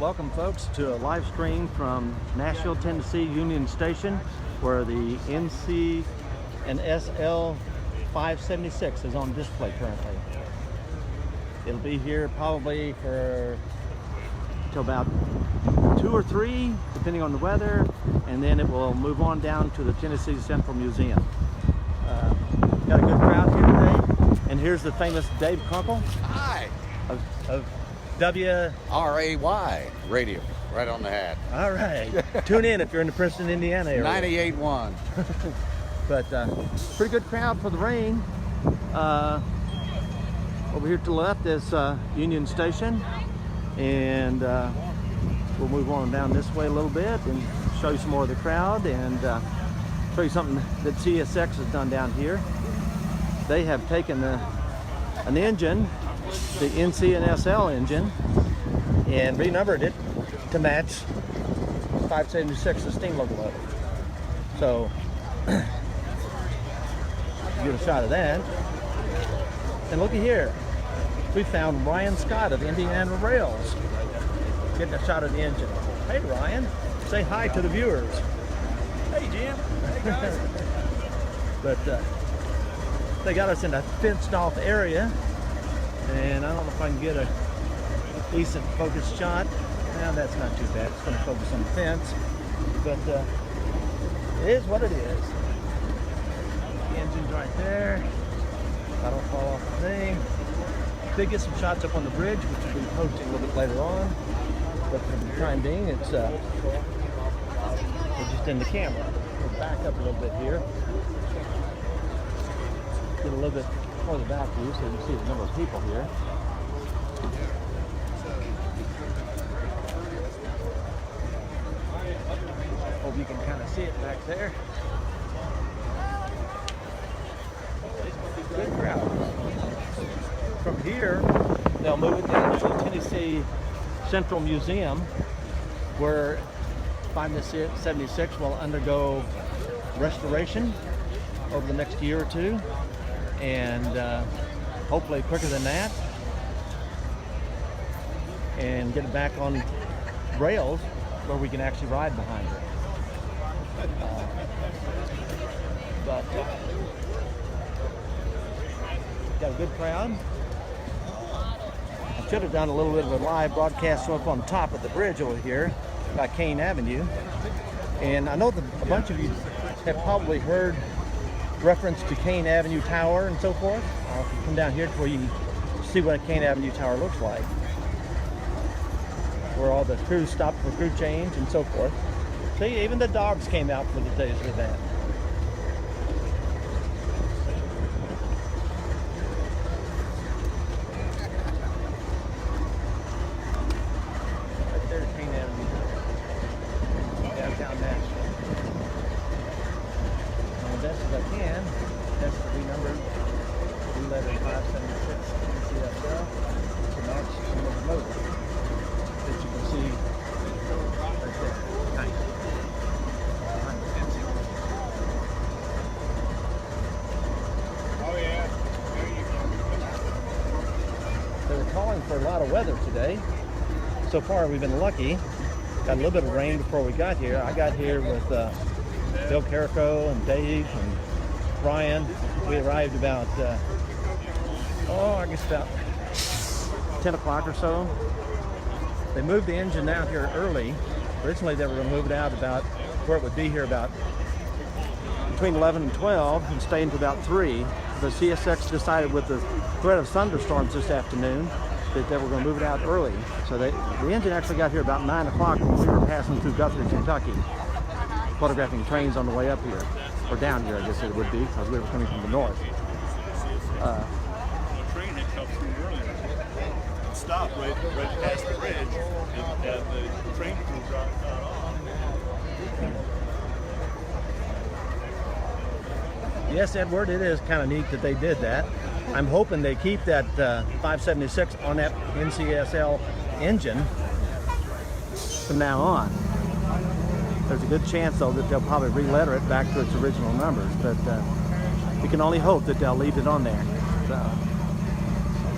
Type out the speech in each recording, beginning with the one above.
Welcome folks to a live stream from Nashville, Tennessee Union Station, where the NC&StL 576 is on display currently. It'll be here probably for till about 2 or 3, depending on the weather, and then it will move on down to the Tennessee Central Museum. Got a good crowd here today, and here's the famous Dave Kunkel. Hi. Of WRAY radio, right on the hat. All right. Tune in if you're in the Princeton, Indiana area. 98.1. But pretty good crowd for the rain. Over here to the left is Union Station, and we'll move on down this way a little bit and show you some more of the crowd and show you something that CSX has done down here. They have taken an engine, the NC&StL engine, and renumbered it to match 576, the steam locomotive. So get a shot of that. And looky here, we found Ryan Scott of Indiana Rails getting a shot of the engine. Hey Ryan, say hi to the viewers. Hey Jim. Hey guys. But they got us in a fenced off area, and I don't know if I can get a decent focus shot. Now that's not too bad. It's going to focus on the fence, but it is what it is. The engine's right there. I don't fall off the thing. Did get some shots up on the bridge, which we'll be posting a little bit later on. But for the time being, it's we're just in the camera. We'll back up a little bit here. Get a little bit further back view so you can see the number of people here. Hope you can kind of see it back there. Good crowd. From here, they'll move it down to the Tennessee Central Museum, where 576 will undergo restoration over the next year or two, and hopefully quicker than that, and get it back on rails where we can actually ride behind it. But got a good crowd. I should have done a little bit of a live broadcast up on top of the bridge over here by Kane Avenue. And I know that a bunch of you have probably heard reference to Kane Avenue Tower and so forth. I'll come down here to where you can see what a Kane Avenue Tower looks like, where all the crews stopped for crew change and so forth. See, even the dogs came out for the day's event. Right there's Kane Avenue, downtown Nashville. And as best as I can, that's the renumbered 576 NC&StL to match the locomotive that you can see right there. Nice. Oh yeah. They were calling for a lot of weather today. So far we've been lucky. Got a little bit of rain before we got here. I got here with Bill Carrico and Dave and Ryan. We arrived about, I guess about 10 o'clock or so. They moved the engine out here early. Originally they were going to move it out about where it would be here about between 11 and 12 and stay until about 3. The CSX decided with the threat of thunderstorms this afternoon that they were going to move it out early. So the engine actually got here about 9 o'clock when we were passing through Guthrie, Kentucky, photographing trains on the way up here, or down here I guess it would be, because we were coming from the north. The train had come through earlier. It stopped right past the bridge, and the train crew got off. Yes, Edward, it is kind of neat that they did that. I'm hoping they keep that 576 on that NC&StL engine from now on. There's a good chance, though, that they'll probably re-letter it back to its original numbers, but we can only hope that they'll leave it on there. So,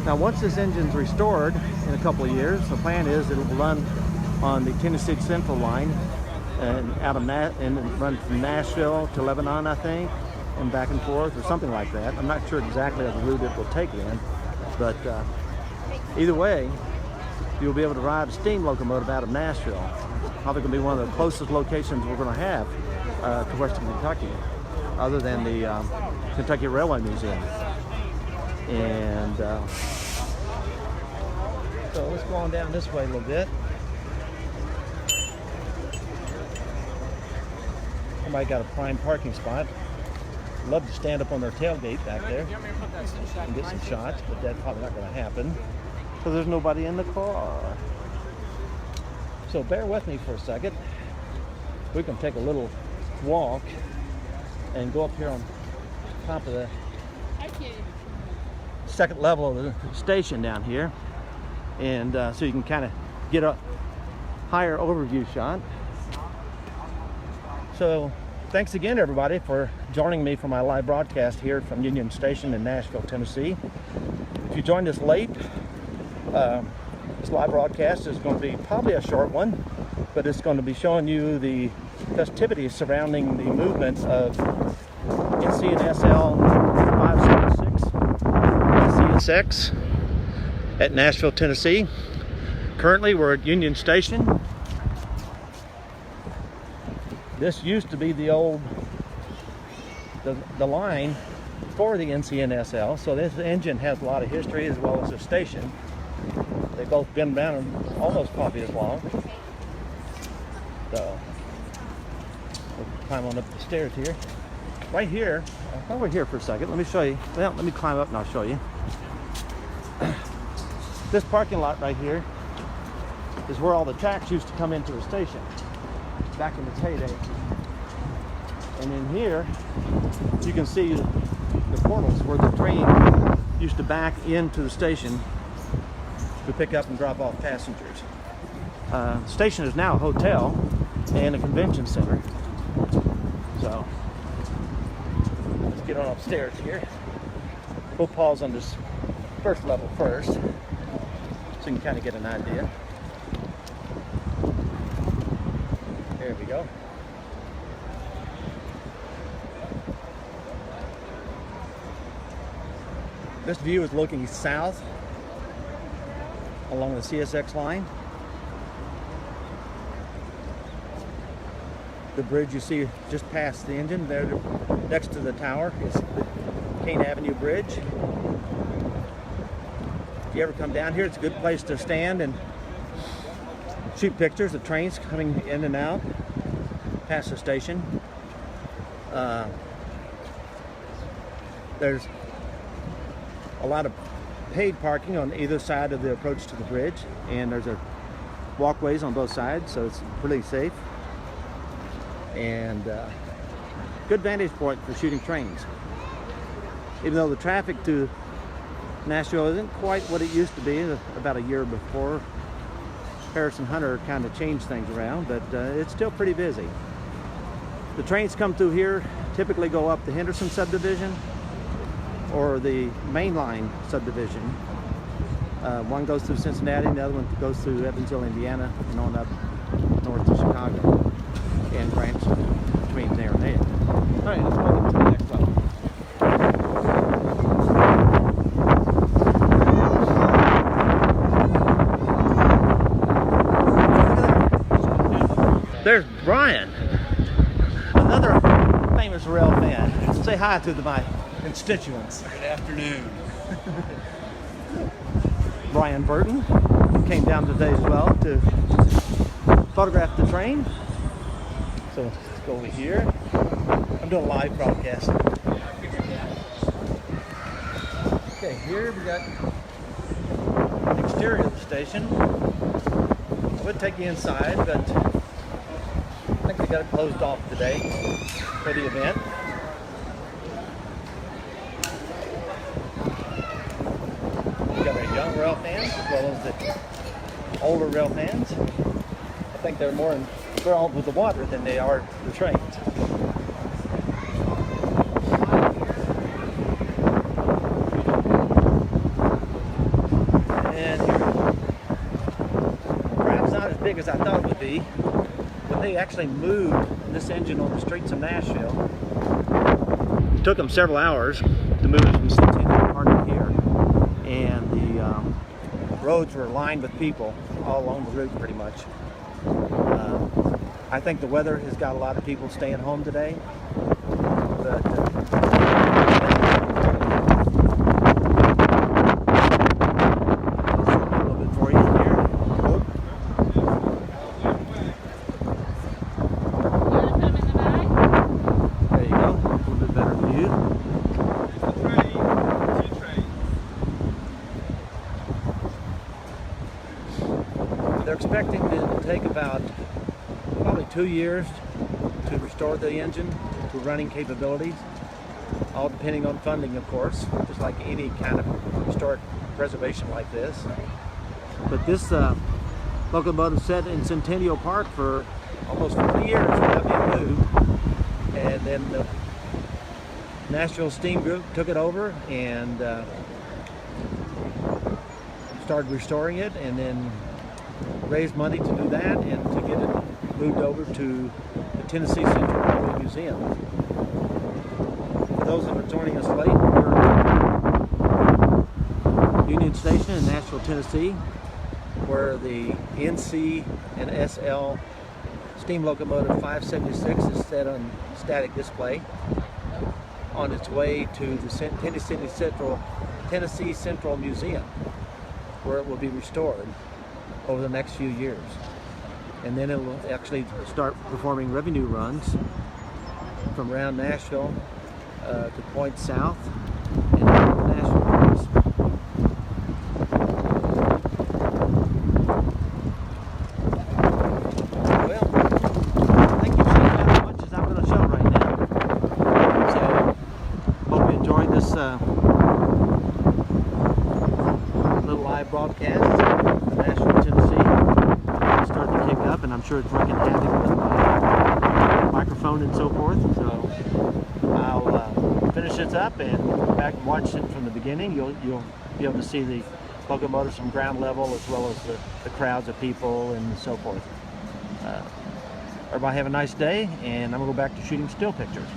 now, once this engine's restored in a couple of years, the plan is it'll run on the Tennessee Central line, and and run from Nashville to Lebanon, I think, and back and forth, or something like that. I'm not sure exactly of the route it will take in, but either way, you'll be able to ride a steam locomotive out of Nashville. Probably going to be one of the closest locations we're going to have to Western Kentucky, other than the Kentucky Railway Museum. And so let's go on down this way a little bit. Somebody got a prime parking spot. Love to stand up on their tailgate back there and get some shots, but that's probably not going to happen because there's nobody in the car. So bear with me for a second. We can take a little walk and go up here on top of the second level of the station down here, and so you can kind of get a higher overview shot. So thanks again, everybody, for joining me for my live broadcast here from Union Station in Nashville, Tennessee. If you joined us late, this live broadcast is going to be probably a short one, but it's going to be showing you the festivities surrounding the movement of NC&StL 576 NC&SX at Nashville, Tennessee. Currently, we're at Union Station. This used to be the old the line for the NC&StL, so this engine has a lot of history as well as the station. They've both been around almost probably as long. So we'll climb on up the stairs here. Right here, over here for a second. Let me show you. Well, let me climb up and I'll show you. This parking lot right here is where all the tracks used to come into the station back in its heyday. And in here, you can see the portals where the train used to back into the station to pick up and drop off passengers. The station is now a hotel and a convention center. So let's get on upstairs here. We'll pause on this first level first, so you can kind of get an idea. There we go. This view is looking south along the CSX line. The bridge you see just past the engine there next to the tower is the Kane Avenue Bridge. If you ever come down here, it's a good place to stand and shoot pictures of trains coming in and out past the station. There's a lot of paid parking on either side of the approach to the bridge, and there's walkways on both sides, so it's pretty safe. And good vantage point for shooting trains. Even though the traffic to Nashville isn't quite what it used to be about a year before Harrison Hunter kind of changed things around, but it's still pretty busy. The trains come through here typically go up the Henderson subdivision or the main line subdivision. One goes through Cincinnati, and the other one goes through Evansville, Indiana, and on up north to Chicago, and branch between there and there. All right, let's go to the next level. There's Brian, another famous rail fan. Say hi to my constituents. Good afternoon. Brian Burton came down today as well to photograph the train. So let's go over here. I'm doing a live broadcast. Okay, here we got the exterior of the station. I would take you inside, but I think they got it closed off today for the event. We got our young rail fans as well as the older rail fans. I think they're more enthralled with the water than they are the trains. And here, perhaps not as big as I thought it would be. When they actually moved this engine on the streets of Nashville, it took them several hours to move it from Centennial Park to here. And the roads were lined with people all along the route pretty much. I think the weather has got a lot of people staying home today. But they're expecting to take about probably 2 years to restore the engine to running capabilities, all depending on funding, of course, just like any kind of historic preservation like this. But this locomotive sat in Centennial Park for almost 40 years without being moved, and then the Nashville Steam Group took it over and started restoring it, and then raised money to do that and to get it moved over to the Tennessee Central Railroad Museum. For those that are joining us late, we're at Union Station in Nashville, Tennessee, where the NC&StL Steam Locomotive 576 is set on static display on its way to the Tennessee Central Museum, where it will be restored over the next few years. And then it will actually start performing revenue runs from around Nashville to points south and down to Nashville. Well, I think you've seen that as much as I'm going to show right now. So, hope you enjoyed this little live broadcast. Nashville, Tennessee, start to kick up, and I'm sure it's wreaking havoc with my microphone and so forth. So I'll finish this up and go back and watch it from the beginning. You'll be able to see the locomotives from ground level as well as the crowds of people and so forth. Everybody have a nice day, and I'm gonna go back to shooting still pictures.